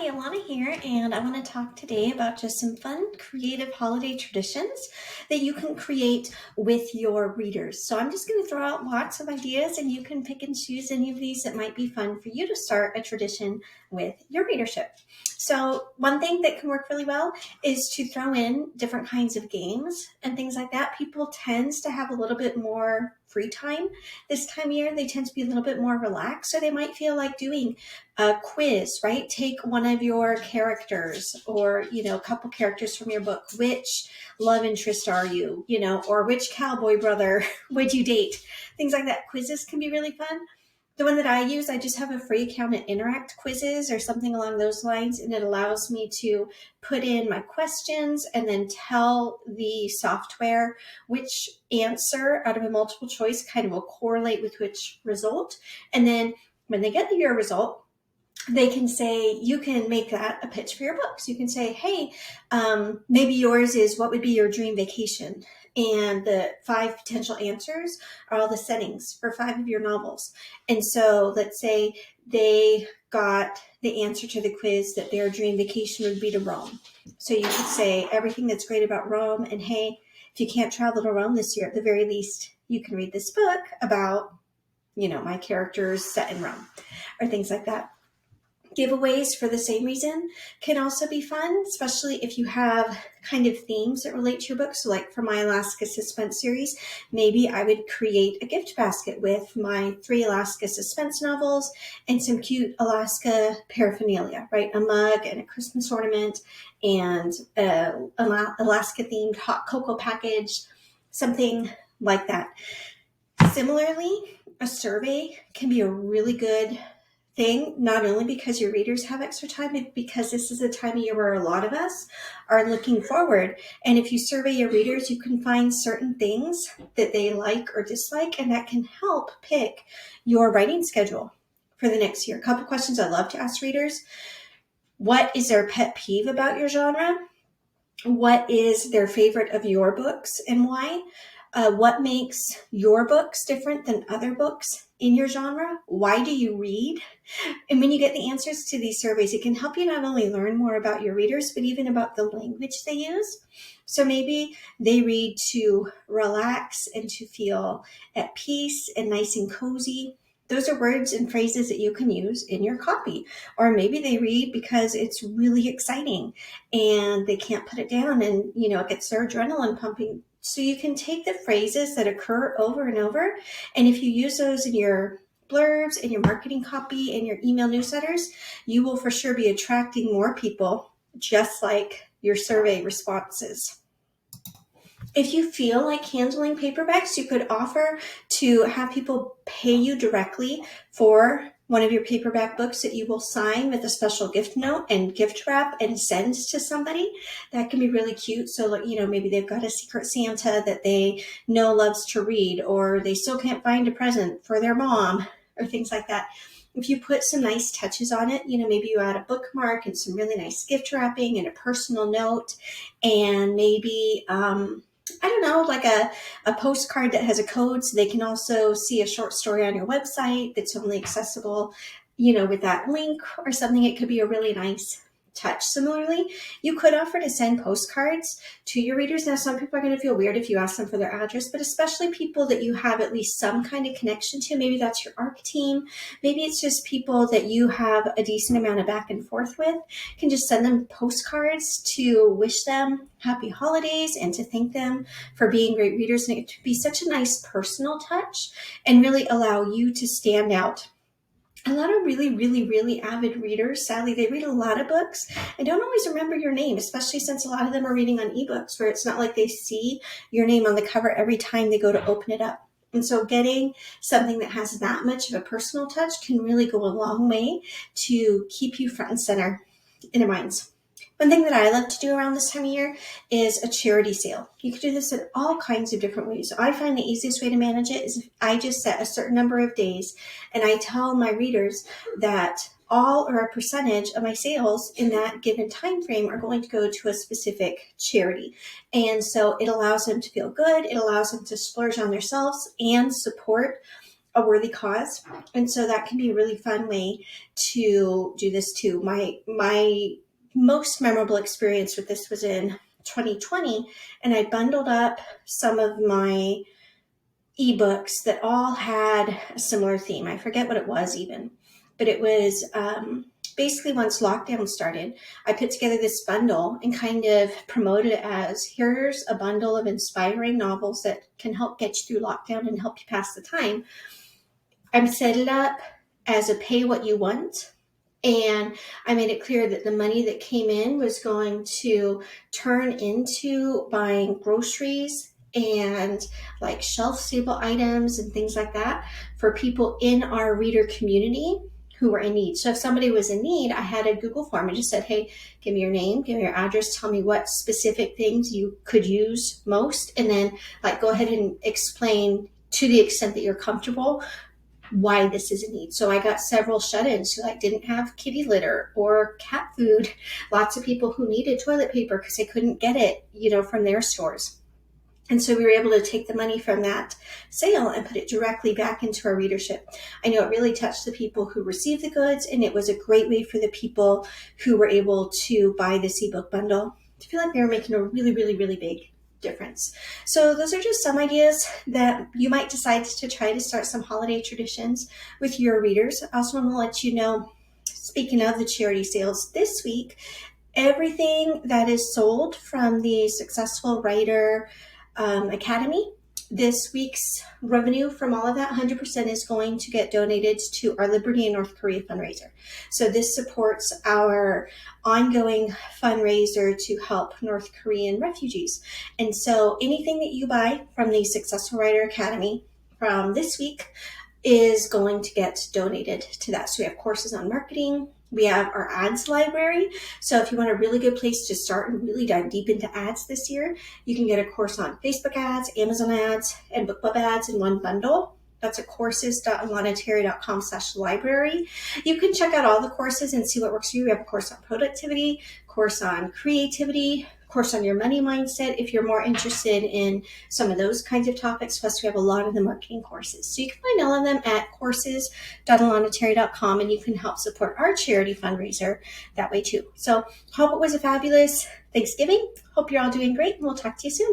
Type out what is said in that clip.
Hi, Alana here, and I want to talk today about just some fun, creative holiday traditions that you can create with your readers. So I'm just going to throw out lots of ideas, and you can pick and choose any of these that might be fun for you to start a tradition with your readership. So one thing that can work really well is to throw in different kinds of games and things like that. People tends to have a little bit more free time this time of year. They tend to be a little bit more relaxed, so they might feel like doing a quiz, right? Take one of your characters or, a couple characters from your book. Which love interest are you, or which cowboy brother would you date? Things like that. Quizzes can be really fun. The one that I use, I just have a free account at Interact Quizzes or something along those lines, and it allows me to put in my questions and then tell the software which answer out of a multiple choice kind of will correlate with which result. And then when they get your result, they can say, you can make that a pitch for your books. You can say, hey, maybe yours is what would be your dream vacation? And the 5 potential answers are all the settings for 5 of your novels. And so let's say they got the answer to the quiz that their dream vacation would be to Rome. So you could say everything that's great about Rome. And hey, if you can't travel to Rome this year, at the very least, you can read this book about, my characters set in Rome or things like that. Giveaways for the same reason can also be fun, especially if you have kind of themes that relate to your book. So like for my Alaska Suspense series, maybe I would create a gift basket with my 3 Alaska Suspense novels and some cute Alaska paraphernalia, right? A mug and a Christmas ornament and an Alaska themed hot cocoa package, something like that. Similarly, a survey can be a really good thing, not only because your readers have extra time, but because this is a time of year where a lot of us are looking forward. And if you survey your readers, you can find certain things that they like or dislike, and that can help pick your writing schedule for the next year. A couple questions I love to ask readers. What is their pet peeve about your genre? What is their favorite of your books and why? What makes your books different than other books in your genre? Why do you read? And when you get the answers to these surveys, it can help you not only learn more about your readers, but even about the language they use. So maybe they read to relax and to feel at peace and nice and cozy. Those are words and phrases that you can use in your copy. Or maybe they read because it's really exciting and they can't put it down, and it gets their adrenaline pumping. So you can take the phrases that occur over and over, and if you use those in your blurbs, in your marketing copy, in your email newsletters, you will for sure be attracting more people, just like your survey responses. If you feel like handling paperbacks, you could offer to have people pay you directly for one of your paperback books that you will sign with a special gift note and gift wrap and send to somebody. That can be really cute. So, maybe they've got a secret Santa that they know loves to read, or they still can't find a present for their mom, or things like that. If you put some nice touches on it, maybe you add a bookmark and some really nice gift wrapping and a personal note, and maybe, I don't know, like a postcard that has a code so they can also see a short story on your website that's only accessible, with that link or something. It could be a really nice touch. Similarly, you could offer to send postcards to your readers. Now, some people are going to feel weird if you ask them for their address, but especially people that you have at least some kind of connection to. Maybe that's your ARC team. Maybe it's just people that you have a decent amount of back and forth with. You can just send them postcards to wish them happy holidays and to thank them for being great readers. And it could be such a nice personal touch and really allow you to stand out. A lot of really, really, really avid readers, sadly, they read a lot of books and don't always remember your name, especially since a lot of them are reading on ebooks, where it's not like they see your name on the cover every time they go to open it up. And so getting something that has that much of a personal touch can really go a long way to keep you front and center in their minds. One thing that I love to do around this time of year is a charity sale. You can do this in all kinds of different ways. I find the easiest way to manage it is if I just set a certain number of days and I tell my readers that all or a percentage of my sales in that given time frame are going to go to a specific charity. And so it allows them to feel good. It allows them to splurge on themselves and support a worthy cause. And so that can be a really fun way to do this too. My most memorable experience with this was in 2020, and I bundled up some of my ebooks that all had a similar theme. I forget what it was even, but it was basically once lockdown started, I put together this bundle and kind of promoted it as, here's a bundle of inspiring novels that can help get you through lockdown and help you pass the time. I set it up as a pay what you want. And I made it clear that the money that came in was going to turn into buying groceries and like shelf stable items and things like that for people in our reader community who were in need. So if somebody was in need, I had a Google form and just said, hey, give me your name, give me your address, tell me what specific things you could use most, and then like go ahead and explain to the extent that you're comfortable why this is a need. So I got several shut-ins who like didn't have kitty litter or cat food. Lots of people who needed toilet paper because they couldn't get it, from their stores. And so we were able to take the money from that sale and put it directly back into our readership. I know it really touched the people who received the goods, and it was a great way for the people who were able to buy this ebook bundle to feel like they were making a really, really, really big difference. So those are just some ideas that you might decide to try to start some holiday traditions with your readers. I also want to let you know, speaking of the charity sales this week, everything that is sold from the Successful Writer Academy, this week's revenue from all of that, 100% is going to get donated to our Liberty in North Korea fundraiser. So this supports our ongoing fundraiser to help North Korean refugees. And so anything that you buy from the Successful Writer Academy from this week is going to get donated to that. So we have courses on marketing. We have our ads library. So if you want a really good place to start and really dive deep into ads this year, you can get a course on Facebook ads, Amazon ads, and BookBub ads in one bundle. That's at courses.alanaterry.com/library. You can check out all the courses and see what works for you. We have a course on productivity, course on creativity, course on your money mindset if you're more interested in some of those kinds of topics. Plus, we have a lot of the marketing courses. So you can find all of them at courses.alanaterry.com, and you can help support our charity fundraiser that way too. So hope it was a fabulous Thanksgiving. Hope you're all doing great, and we'll talk to you soon.